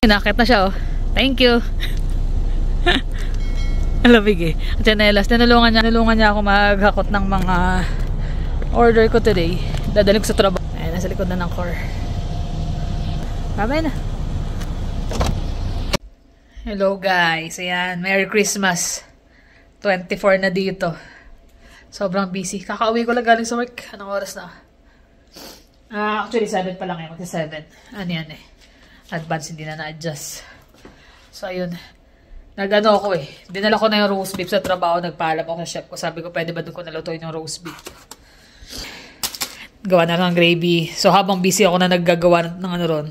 Nakit na siya, oh. Thank you. Alamig eh. Chanelas. Tinulungan niya ako maghakot ng mga order ko today. Dadalhin ko sa trabaho. Ayan, nasa likod na ng car. Bye-bye na. Hello guys. Ayan, Merry Christmas. 24 na dito. Sobrang busy. Kakauwi ko lang galing sa work. Anong oras na? Actually, 7 pa lang eh. Magsa 7. Ano yan eh. Advance, hindi na na-adjust. So, ayun. Nag-ano ako eh. Dinala ko na yung roast beef sa trabaho. Nagpaalam ako sa chef ko. Sabi ko, pwede ba doon ko nalutuin yung roast beef? Gawa na lang ng gravy. So, habang busy ako na naggagawa ng ano ron,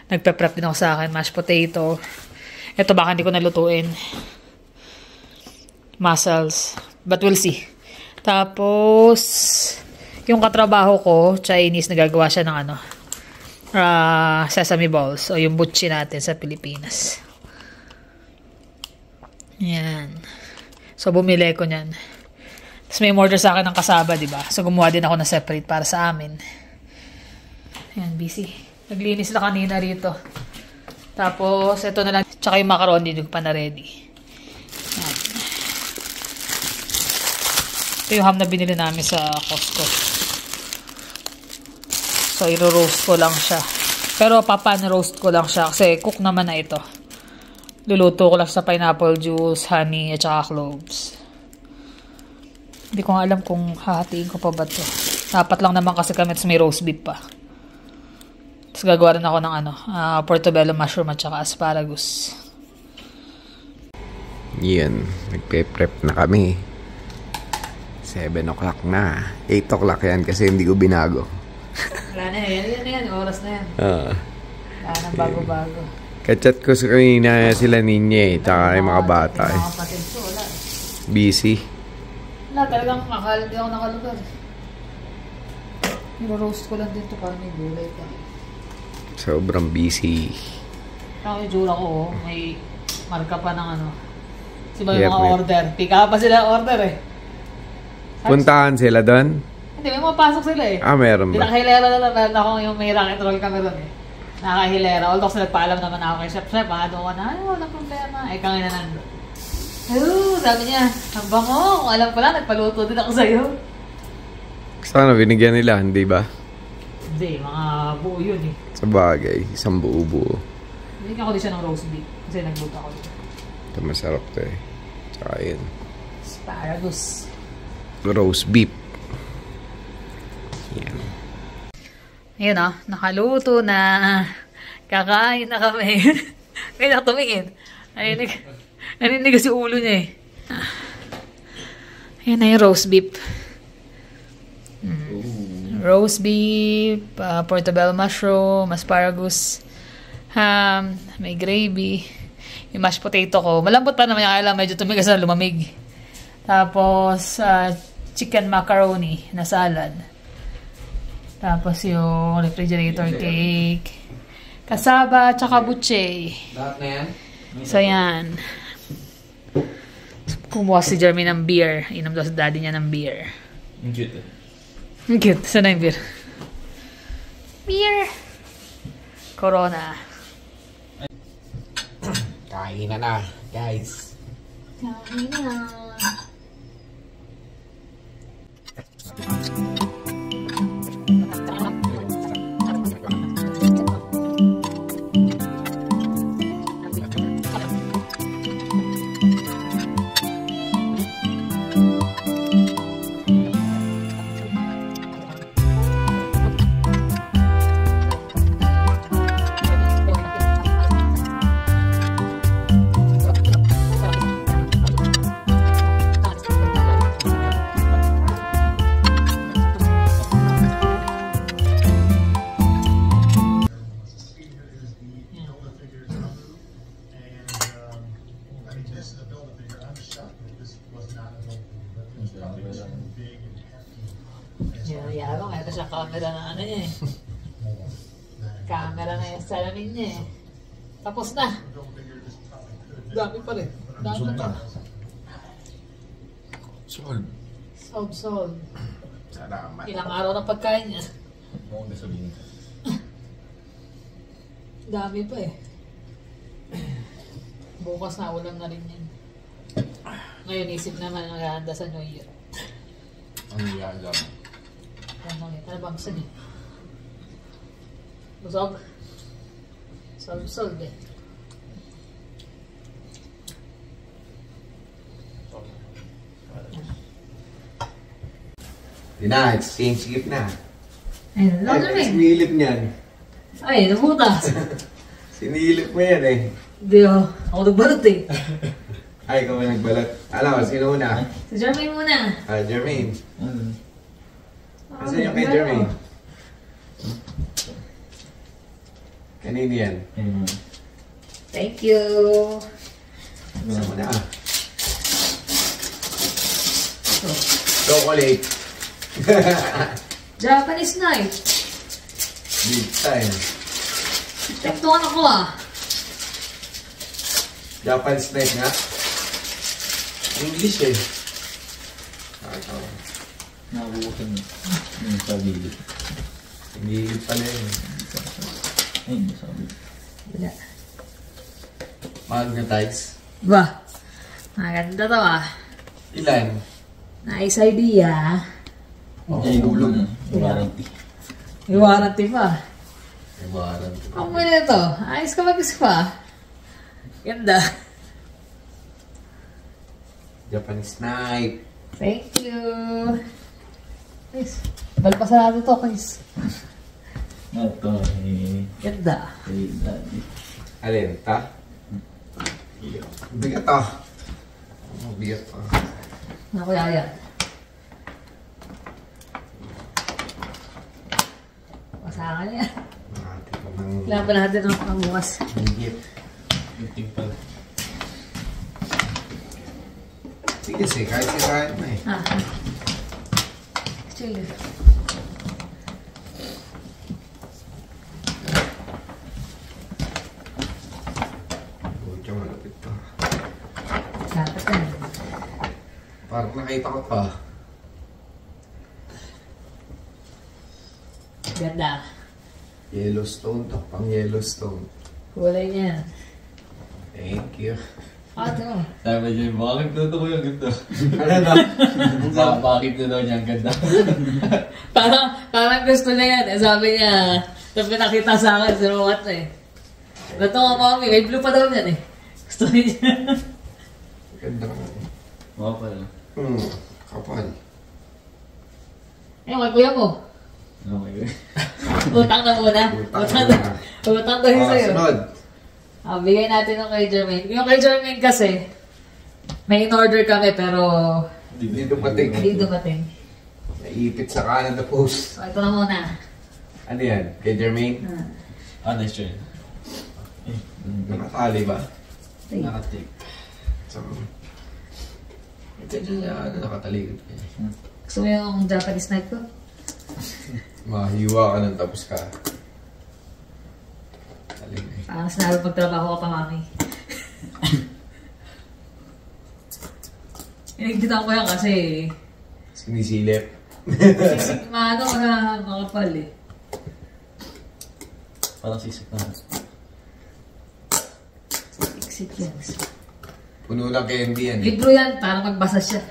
nagpe-prep din ako sa akin. Mashed potato. Ito baka hindi ko nalutuin. Mussels. But we'll see. Tapos, yung katrabaho ko, Chinese, nagagawa siya ng ano, sesame balls o yung butchi natin sa Pilipinas. Yan. So, bumili ko niyan. Tapos may order sa akin ng kasaba, diba? So, gumawa din ako na separate para sa amin. Yan, busy. Naglinis na kanina rito. Tapos, ito na lang. Tsaka yung macaroni, hindi ko pa na ready. Yan. Ito yung ham na binili namin sa Costco. So, iro-roast ko lang siya. Pero, papan-roast ko lang siya. Kasi, cook naman na ito. Luluto ko lang sa pineapple juice, honey, at saka cloves. Hindi ko nga alam kung hahatiin ko pa ba ito. Dapat lang naman kasi kami may roast beef pa. Tapos, gagawa rin ako ng portobello mushroom at saka asparagus. Yan. Nagpe-prep na kami. 7 o'clock na. 8 o'clock yan kasi hindi ko binago. Wala na yan. Oras na yan. Wala na bago-bago. Kachat ko sa kanina sila ninye, tsaka yung mga bata. Mga kapatid ko, wala. Busy. Wala, talagang hindi ako nakalugar. Niro-roast ko lang dito para may gulay pa. Sobrang busy. Ang itsura ko, may marka pa ng ano. Siba yung mga order. Pika pa sila order eh. Puntahan sila doon? Hindi, may mga pasok sila eh. Meron ba? Pinakahilera na lang ako yung may rocket roll kami ron eh. Nakahilera. Although kasi nagpaalam naman ako kay Chef. Doon ka na, walang problema. Kangin na nandun. Sabi niya, ang bango. Kung alam ko lang, nagpaluto din ako sa'yo. Sana binigyan nila, hindi ba? Hindi, mga buo yun eh. Sa bagay, isang buo-buo. Binigyan ko din siya ng roast beef. Kasi nagluto ako dito. Ito masarap to eh. Tsaka yun. Asparagus. Roast beef. Yan. Ayun o, nakaluto na. Kakain na kami. Kaya nakatumingin. Naninig kasi ulo niya eh. Ayun na yung roast beef. Roast beef, portobello mushroom, asparagus, ham, may gravy. Yung mashed potato ko. Malambot pa naman yung alam. Medyo tumigas na lumamig. Tapos, chicken macaroni na salad. Tapos yung refrigerator cake. Kasaba, tsaka butche. Lahat na yan? So, yan. Kumuha si Jeremy ng beer. Inom daw sa daddy niya ng beer. Ang cute eh. Ang cute. Saan na yung beer? Beer! Corona. Kain na guys. Kain na. Yabang, ito siya camera na ano niya eh. Camera na yung salamin niya eh. Tapos na. Dami pa rin. Dami pa. Sold. Sold. Salamat. Ilang araw ng pagkain niya. Mukhang gasolina. Dami pa eh. Bukas na ulam na rin yan. Ngayon, isip naman ang hahanda sa New Year. Ano yan lang? Ano bang sabi? Busog? Busog eh. Di na, exchange gift na. Ayun, lang Ay, namin. sinilip niyan. Ay, nabutas. Sinilip mo yan eh. Hindi ako nagbalot eh. Ay, ikaw ba nagbalat? Alam ko, sino una? Si Jermaine muna. Jermaine. Ah, Kasi yung kay Jermaine. Kanina yan. Thank you. Saan mo na? So, Chocolate. Japanese night. Big time. Tektuan ako ah. Japanese night nga. English eh. Ito. Nabubukan yung pagigit. Hingigit pala yun. Ay, hindi sabi. Wala. Magnetize. Ba? Maganda to ah. Ilan? Nice idea. Ay, gulong na. Warranty. May warranty pa. May warranty. Ang muna ito. Ayos ka mag-ispa. Ganda. Japanese night. Thank you. Chris, balpasarado to, Chris. Ito eh. Ganda. Kay daddy. Alin? Ta? Bigat ah. Bigat ah. Naku, yaya. Masakan niya. Nakati ko ng Kailangan pa natin ang pangbukas. hingit. Yung pala. Sige si, kahit sirahin mo eh. Ah. Chill. Pucha, malapit pa. Dapat na. Parang nakita ko pa. Ganda. Yellowstone to. Pang Yellowstone. Kulay niya. Thank you. Ah, ito. Sabi niya, bakit daw ko yung ganda? Ano na? Bakit daw niya ang ganda? Parang gusto niya yan. Eh, sabi niya, nung pinakita sa akin, sinukat na eh. Ba't ako mami? May blue pa daw yan eh. Gusto niya. Ganda ka. Oo pala. Kapal. Eh, kay kuya mo. Okay. Utang na muna. Utang daw yun sa'yo. Sunod. Bigay natin yung kay Jermaine. Yung kay Jermaine kasi, may in-order kami pero Hindi dumating. hindi dumating. Naipit sa Canada Post. So, ito na muna. Ano yan? Kay Jermaine? Nice try. Nakatali ba? Nakatik. So, ito dyan ano, nakatalikod ka. Gusto mo yung Japanese night ko? Mahiwa ka nun tapos ka. Talig eh. Parang sinabi magtrabaho ka pa, mami. Inigditan ko yan kasi Sinisilip. ano makapal eh. Parang sisik na. Exit yan. Puno lang candy yan eh. Libro yan, para magbasa siya.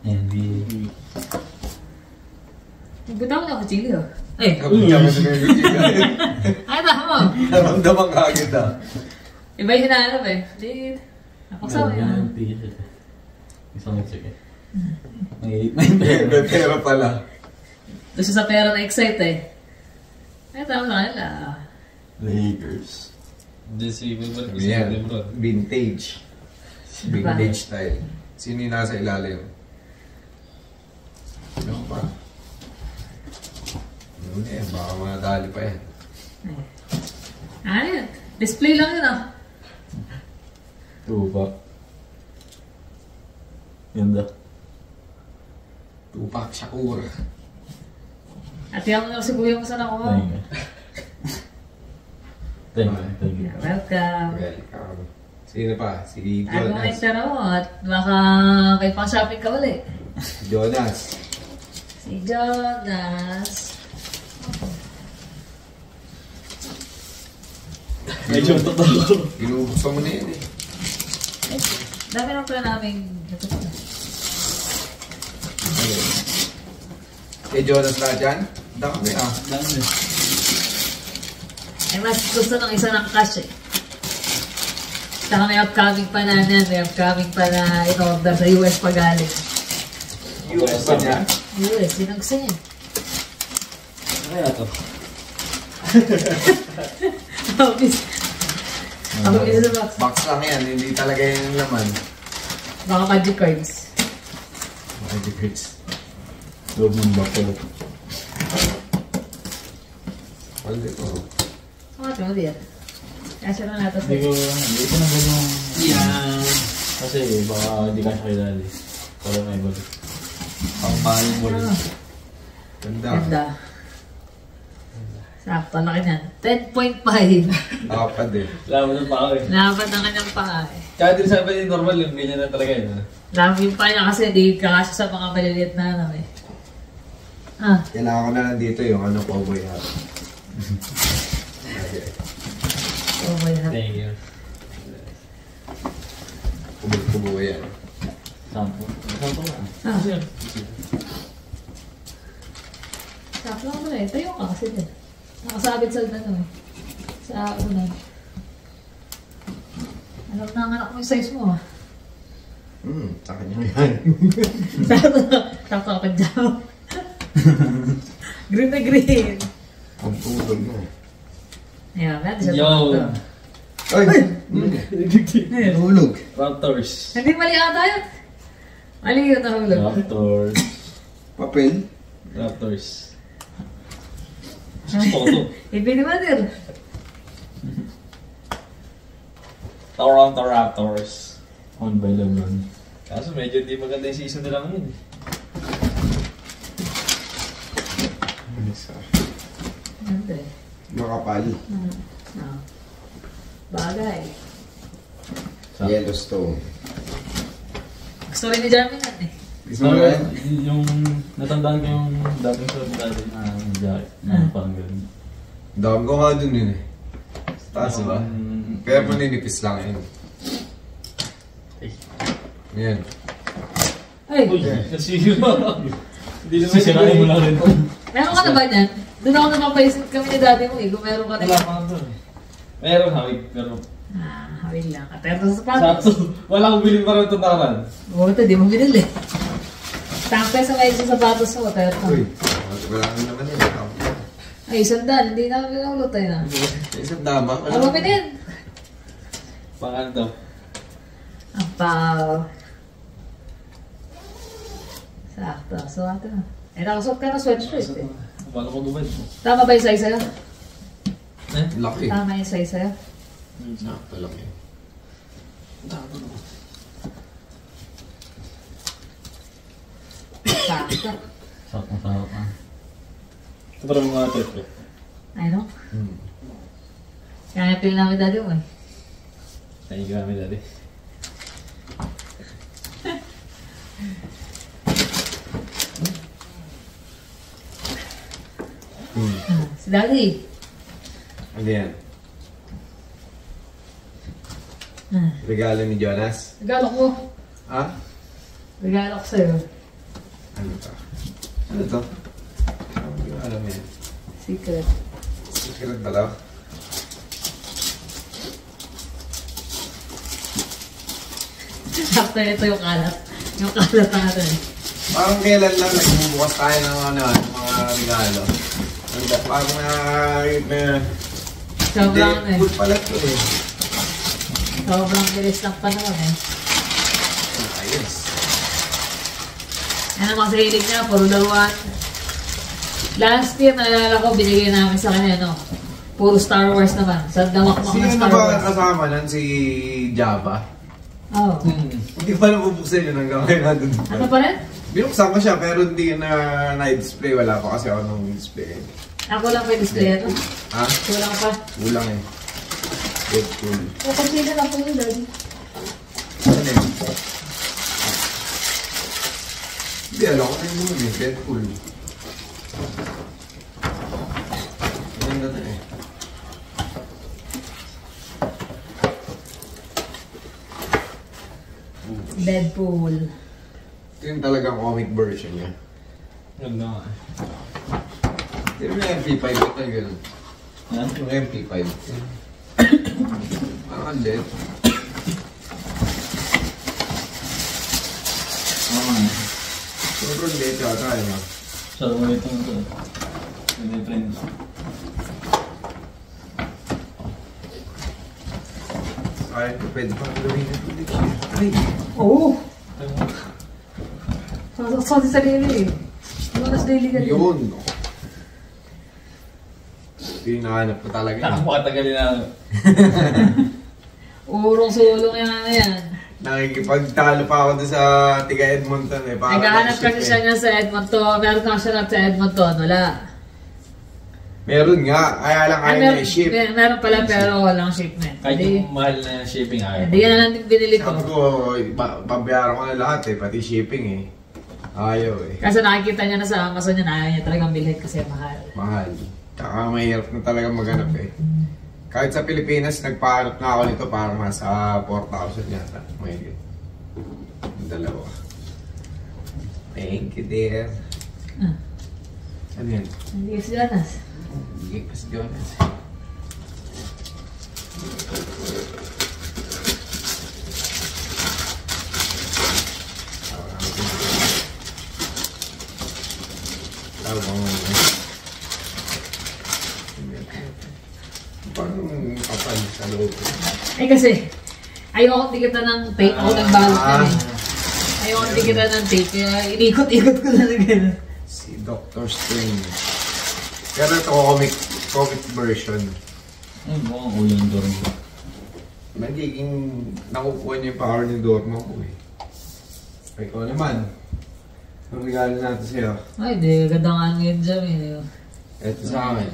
Hindi. Nagbitaw na ako chili oh. Eh, Kapagyaman sa mga video. ay tama. Naramdaman ka agad ah. Iba yung hinahanap eh. Di, napaksawa yan. T-shirt. Isang nag-check eh. May pera pala. Doon siya sa pera na excite eh. Ay tama na nila. Lakers. Hindi si Wilbur Sabi kasi yan, Lebron. vintage. Vintage style. Sino yung nasa ilalim? Ano pa? Ano yan? Baka madali pa yan. Ano yun? Display lang yun ah. Tupak. Ganda. Tupac Shakur. At yung lang si kuya mo sa nakuha. Thank you. Thank you. Welcome. Welcome. Sino pa? Si Tago mo yung Jonas. tara mo at baka kayo pang shopping ka ulit. Jonas. Si Jonas. Medyo totoo. Inubuksan mo na yan eh. Dami lang pala namin. Kay Jonas lahat yan? Dami ah. Dami. Eh, mas gusto ng isa ng cash eh. Saka may upcoming pa na yan. May upcoming pa na in-order sa US pa galing. US ba niya? US, yun ang gusto niya. Ano kaya to? Office. Office sa box. Box lang yan, hindi talaga yung laman. Baka magic cards. Magic Grits. Loob ng bako. Hindi ko. Ano mo diyan? Kasya na natin Hindi ko na ganyan. Yan. Kasi baka hindi ka siya kilali. Para may balik. Pang mahal mo rin. Ganda. Ganda. Sakto, laki niyan. 10.5. Nakapad eh. Laban ng paa eh. Laban ng kanyang paa eh. Kaya din sabi ni normal yung ganyan na talaga yun. Laban yung paa niya kasi di kakasya sa mga maliliit na ano eh. Ah, Kailangan ko na lang dito yung ano, cowboy hat. Okay. oh my God. Thank you. Kubo yan. Sampo. Sampo na. Ah, sakto lang mo eh. Tayo ka kasi din. Nakasabit sa ano eh. Sa unan. Alam na ang anak mo yung size mo ah. Sa kanya yan. Sakto ka dyan. Green na green. Ang tulog mo. Ayan, natin siya Yo! sakto. Ay! Tulog. Raptors. Hindi mali ata yun. Mali yun nahulog. Raptors. Papel. Raptors. Photo. Ibig naman din. Toronto Raptors. Owned by LeBron. Kaso medyo di maganda yung season nila ngayon. Ano eh? Makapal. Ah. Bagay. Yellowstone. Gusto rin ni Jeremy yan eh. Gusto mo yan? Yung natandaan ko yung dating sa dati na jacket. Na parang ganun. Dami ko nga dun yun eh. Taas ba? Kaya maninipis lang yun. Yan. Ay, Uy, nasira. Hindi naman sisirain mo lang rin. meron ka na ba niyan? Doon ako napapaisip kami ni daddy mo eh, kung meron ka na Wala yan. pa doon. Meron hawig, pero Ah, hawil lang. Katerto sa sapatos. sakto. Wala akong bilhin para itong taran. Buti, di mo binili. Tampe sa may sa sapatos mo, katerto. Uy, wala na naman yun. Ay, sandal, hindi na pinulot tayo na. Isang dama. Ano ba din? Pangan daw. Ang pao. Sakto, suwat na. Eh, nakasuot ka na sweatshirt eh. Wala ko gumad. Tama ba yung size sa'yo? Eh? Laki. Tama yung size sa'yo? Sakto lang yun. Sakto. Sakto sa harapan. Ito parang mga trip eh. Ay, no? Kaya pili namin daddy mo eh. Thank you kami dati. Si daddy. Ano yan? Ah, Regalo ni Jonas? regalo ko. Ha? Regalo ko sa'yo. Ano to? Ano to? Hindi ko alam yan. Secret. Secret ba to? Sakto ito yung kalat. Yung kalat natin. Parang kailan lang nagbubukas tayo ng ano, mga regalo. Parang Sobrang ano eh. good pala ito eh. Sobrang bilis ng panahon eh. Ayos. Yan ang mga hilig niya, puro laruan. Last year, naalala ko, binigay namin sa kanya, no? Puro Star Wars naman. Sa damakmak Sino na na Star ba Wars. kasama nun? Si Java? Oo. Hindi pa nabubuksan yun hanggang ngayon nandun pa. Ano pa rin? Binuksan ko siya pero hindi na na-display. Wala pa kasi ako nung display. Ako lang may display ito. Ha? Kulang pa. Kulang eh. Deadpool. O, consider lang po yun, daddy. Ano yun? Hindi, alam ko na yung movie. Deadpool. Maganda na eh. Deadpool. Ito yung talagang comic version niya. Ganda nga. Ito yung MP5 ito gano'n. Ha? Yung MP5. Parang ang dead. Sobrang dead yata yun. Sarap mo ito ito. Hindi friends. Ay, pwede pa gawin ito ulit siya. Ay! Oo! Sasaksan sa sarili eh. Lunas daily ka din. Yun! Ito yung nahanap ko talaga yun. Nakapakatagalin na. Urong-sulong yan na yan. Nakikipagtalo pa ako doon sa tiga Edmonton eh. Naghahanap kasi siya niya sa Edmonton. Meron kang siya sa Edmonton. Wala. Meron nga, kaya lang kaya niya i-ship. Meron pala pero walang shipment. Kahit yung mahal na shipping ayaw. Hindi yan na lang binili ko. Sabi ko, pabayaran ko na lahat eh, pati shipping eh. Ayaw eh. Kasi nakikita niya na sa Amazon niya na ayaw niya talagang bilhin kasi mahal. Mahal. Tsaka mahirap na talaga maghanap eh. Kahit sa Pilipinas, nagpahanap na ako nito parang nasa 4,000 yata. Mahigit. Yung dalawa. Thank you, dear. Ano yan? Hindi kasi Jonas. Hindi pa si Jonas. Paano kapal sa loob? Ay kasi, ayoko dikitan ng tape. Ako nagbalot na eh. Ayoko dikitan ng tape. Kaya inikot-ikot ko na gano'n. Si Dr. Strange. Pero ito comic version. Ay, mukhang ulang dorm ko. Nagiging nakukuha niya yung power ni Dormo ko eh. Ay, ikaw naman. Ang regalo natin sa'yo. Ay, di. Ganda nga ngayon dyan eh. Ito sa akin.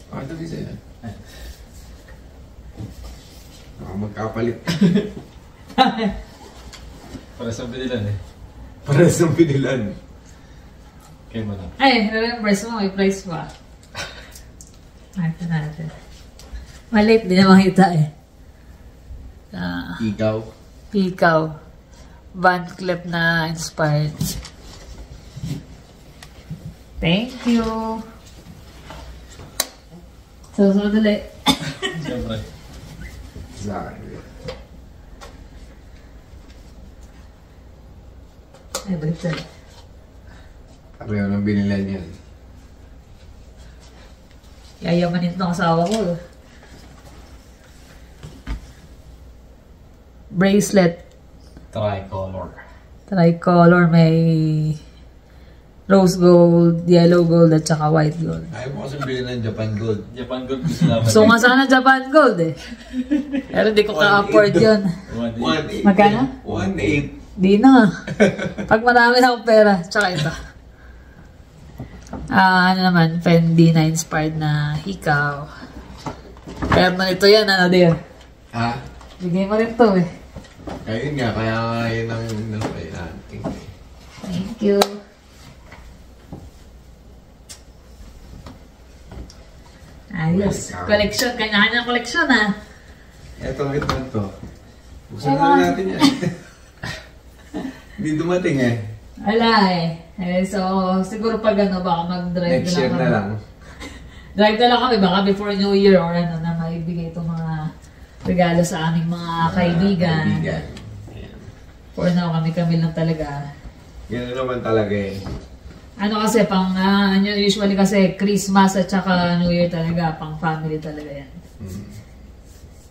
Ito din sa'yo. Magkapalit. Para sa binilan eh. Para sa pinilan. Kaya ba na? Ay, remembers mo, may price pa. Ito natin. Maliit, di na makita eh. Ikaw. Ikaw. Van Cleef na inspired. Thank you. Susunod ulit. Siyempre. Sa akin. Ay, baliktad. Pareho ng binilan yan. Yayamanin ng asawa ko. Bracelet. Tricolor. Tricolor. May rose gold, yellow gold, at saka white gold. Ayaw mo kasi bilhin ng Japan Gold. Japan Gold gusto naman. So nga sana Japan gold eh. Pero di ko ka-afford yun. 1.8. Magkano? 1.8. Di na. Pag marami na akong pera. Tsaka ito. Ano naman, Fendi na inspired na hikaw. Pero nito yan, ano dear? Ha? Bigay mo rin to eh. Ayun nga, kaya nga yun ang nakay natin. Thank you. Ayos. Welcome. Collection. Kanya-kanya collection ah. Eto, ito to. Buksan na natin yan. Hindi dumating eh. Wala eh. So, siguro pag ano, baka mag-drive Next year na lang. Drive na lang kami, baka before New Year or ano, na maibigay itong mga regalo sa aming mga kaibigan. Ayan. For now, kami lang talaga. Yan naman talaga eh. Ano kasi, usually kasi Christmas at saka New Year talaga, pang family talaga yan.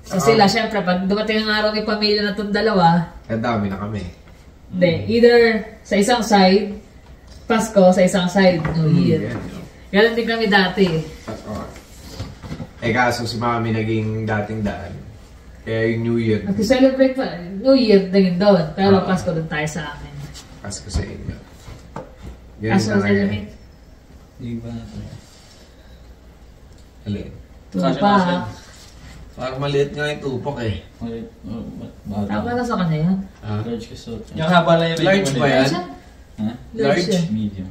So sila, syempre, pag dumating ang araw may pamilya na itong dalawa, Kadami na kami. hindi, either sa isang side, Pasko, sa isang side, New Year. Ganon din kami dati. Kaso si Mami naging dating daan. Kaya yung New Year, Nag-celebrate pa, New Year din doon, pero Pasko doon tayo sa amin. Pasko sa inyo. Pasko sa talaga. inyo. Hindi ba natin? Alin? Tupa. Parang maliit nga yung tupak eh. Tama na sa kanya yan. Large ka suot. Yung haba lang yung Large ba yan? Ha? Large yan. Medium.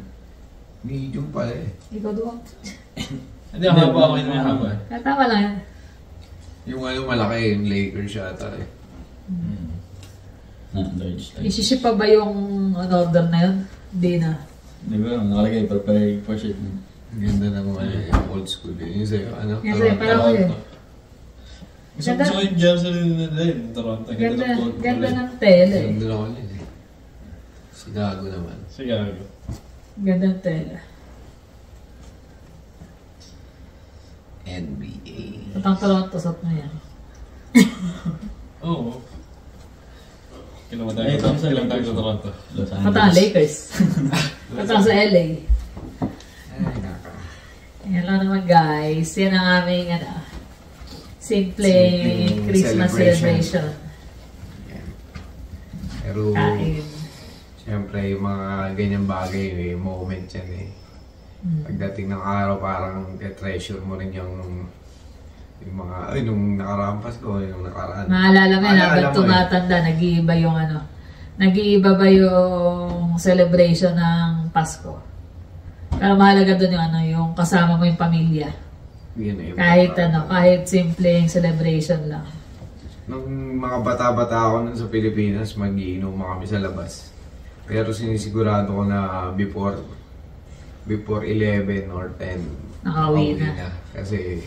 Medium pala eh. Ikaw doon. Hindi, ang haba ako yung haba. Tama lang yan. Yung ano malaki, yung Lakers yata eh. Large type. Isiship pa ba yung order na yun? Hindi na. Di ba? Nakalagay, preparing for shit. Ganda naman yung old school. Yung sa'yo, ano? Yung sa'yo, parang ko yun. Gusto ko yung jam sa nila yun. Toronto. Ganda ng tela eh. Ganda naman yun eh. Chicago naman. Chicago. Ganda ng tela. NBA. Patang Toronto, sot mo yan. Oo. Kailan tayo sa Toronto? Patang Lakers. Patang sa LA. Ay, naka. Ayan lang naman guys. Yan ang aming simpleng Christmas celebration. Yan. Pero, Kain. siyempre, yung mga ganyang bagay, may moment yan eh. Pagdating ng araw, parang treasure mo rin yung mga, nung nakarampas ko, yung nakaraan. Maalala mo yun, Maalala habang mo tumatanda, nag-iiba yung nag-iiba ba yung celebration ng Pasko? Pero mahalaga doon yung yung kasama mo yung pamilya. Yun eh, Kahit kahit simpleng celebration lang. Nung mga bata-bata ako nun sa Pilipinas, mag-iinom kami sa labas. Pero sinisigurado ko na before 11 or 10, Nakauwi na. Kasi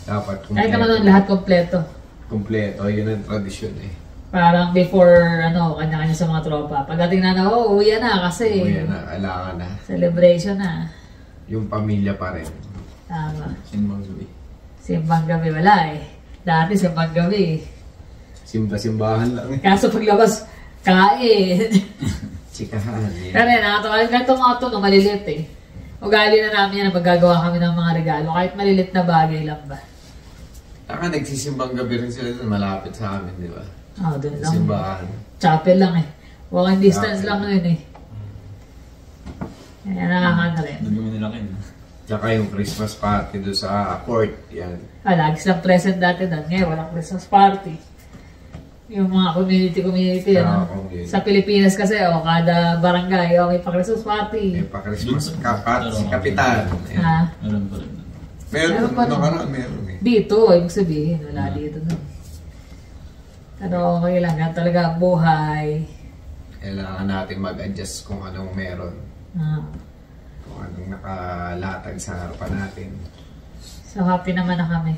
dapat Kahit naman doon lahat kompleto. Kompleto, yun ang tradisyon eh. Parang before, kanya-kanya sa mga tropa. Pagdating na, uwi na kasi Uwi na, kailangan na. celebration na. Yung pamilya pa rin. Tama. Simbang gabi. Simbang gabi wala eh. Dati simbang gabi. Simba-simbahan lang eh. Kaso paglabas, kain. Chikahan eh. Pero yan, ganito mga ito, maliliit eh. Ugali na namin yan na paggagawa kami ng mga regalo. Kahit maliliit na bagay lang ba. Taka, nagsisimbang gabi rin sila dun, malapit sa amin, di ba? Doon lang. Simbahan. Chapel lang eh. Walking distance lang yun eh. Kaya nakakana rin. Doon kami nilakin. Tsaka yung Christmas party doon sa court, yan. Lagi silang present dati doon. Ngayon, walang Christmas party. Yung mga community, Sa Pilipinas kasi, kada barangay, may pa-Christmas party. May pa-Christmas si Kapitan. Meron pa rin. Meron eh. Dito, ibig sabihin, wala dito doon. Pero okay lang, yan talaga ang buhay. Kailangan natin mag-adjust kung anong meron. Kung anong nakalatag sa harapan natin. So happy naman na kami.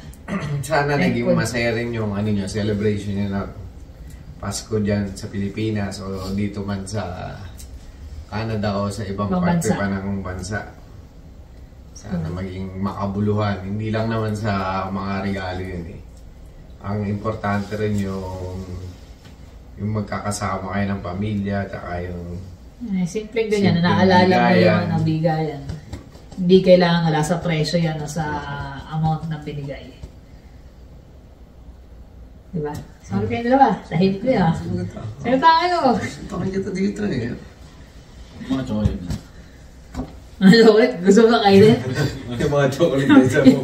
Sana naging Thankful. masaya rin yung celebration niya na Pasko dyan sa Pilipinas o dito man sa Canada o sa ibang parte pa ng bansa. Sana maging makabuluhan. Hindi lang naman sa mga regalo yun eh. Ang importante rin yung magkakasama kayo ng pamilya at yung Simpleng ganyan, na naalala mo yung bigayan. Hindi kailangan wala sa presyo yan o sa amount na binigay. Diba? Sabi kayo dalawa, tahimik ko yan. Sa'yo tayo. Takin kita dito eh. Mga chocolate na. Mga chocolate? Gusto mo na kainin? Yung mga chocolate na isa mo.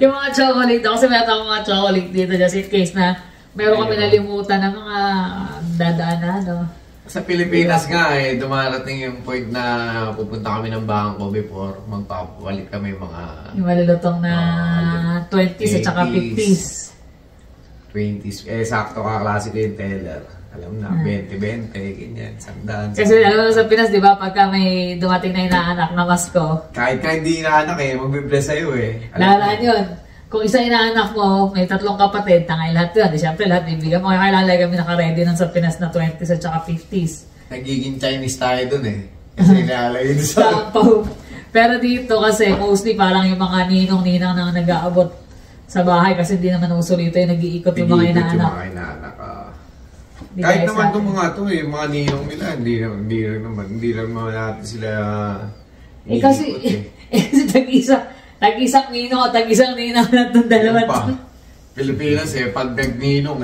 Yung mga chocolate, kasi meron akong mga chocolate dito just in case na meron kami nalimutan ng mga dadaan na Sa Pilipinas nga dumarating yung point na pupunta kami ng bangko before magpapalit kami mga yung malulutong na 20s at saka 50s. 20s. Sakto kaklase ko yung teller. Alam na, 20-20, ganyan, 100. Kasi alam mo sa Pinas, di ba, pagka may dumating na inaanak na Pasko, kahit hindi inaanak magbibless sa'yo lalaan yun. Kung isa inaanak mo, may 3 kapatid, tangay lahat yun. Di syempre lahat bibigyan mo. Kaya kailangan kami naka-ready nun sa Pinas na 20s at saka 50s. Nagiging Chinese tayo dun Kasi nilalagay dun sa... Pero dito kasi, mostly parang yung mga ninong-ninang na nag-aabot sa bahay kasi hindi naman uso dito yung nag-iikot yung mga inaanak. Yung mga inaanak. Kahit naman itong mga to, yung mga ninong nila, hindi naman natin sila... kasi tag-isang ninong o tag-isang ninang na itong dalawa. Pilipinas pag nag-ninong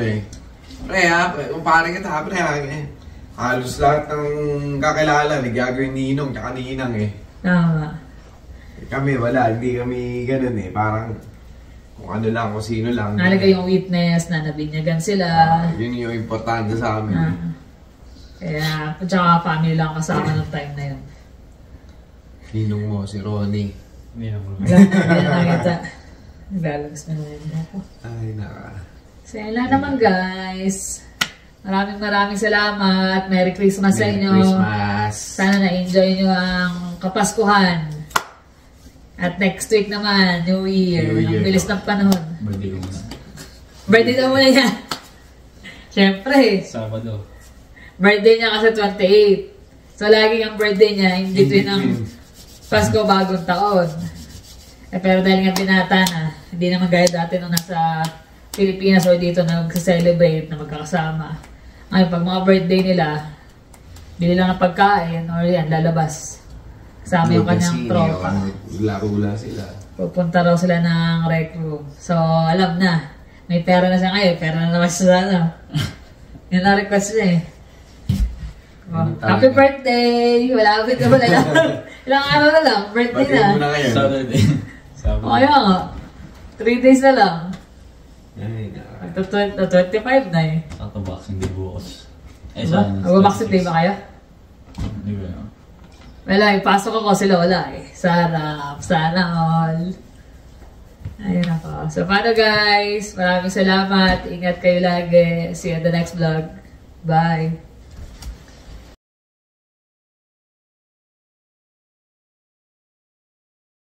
kung parang kita, halos lahat ng kakilala, nagagawin ninong tsaka ninang Tama. Kami wala, hindi kami ganun parang kung ano lang, kung sino lang. Nalaga yung witness na nabinyagan sila. Yun yung importante sa amin. Kaya, tsaka family lang kasama ng time na yun. Ninong mo, si Ronnie. Hindi na mo. Wala na nakita. Naglalabas na naman ako. Ay, naka. So, yun lang naman guys. Maraming salamat. Merry Christmas sa inyo. Merry Christmas. Sana na-enjoy nyo ang Kapaskuhan. At next week naman, New Year. Ang bilis ng panahon. Birthday ko muna. Birthday daw muna niya. Siyempre. Sabado. Birthday niya kasi 28. So, laging ang birthday niya in between ng Pasko, bagong taon. Pero dahil nga binata na, hindi naman gaya dati nung nasa Pilipinas o dito na mag-celebrate na magkakasama. Ngayon, pag mga birthday nila, bili lang ng pagkain or yan, lalabas. Kasama yung kanyang tropa. Laro-la sila. Pupunta raw sila ng rec room. So, alam na. May pera na siya ngayon. Pera na naman siya sa ano. Yun na request niya eh. Happy birthday! Malapit na wala lang. Ilang araw na lang. Birthday na. Pati muna kayo. Saturday. Sabado. O, kaya nga. 3 days na lang. Ay, Magto 25 na eh. Sakto boxing day bukas. Mag-boxing day ba kayo? Hindi ba? Wala, ipasok ako sila wala eh. Sarap. Sana all. Ayun ako. So, paano guys? Maraming salamat. Ingat kayo lagi. See you in the next vlog. Bye.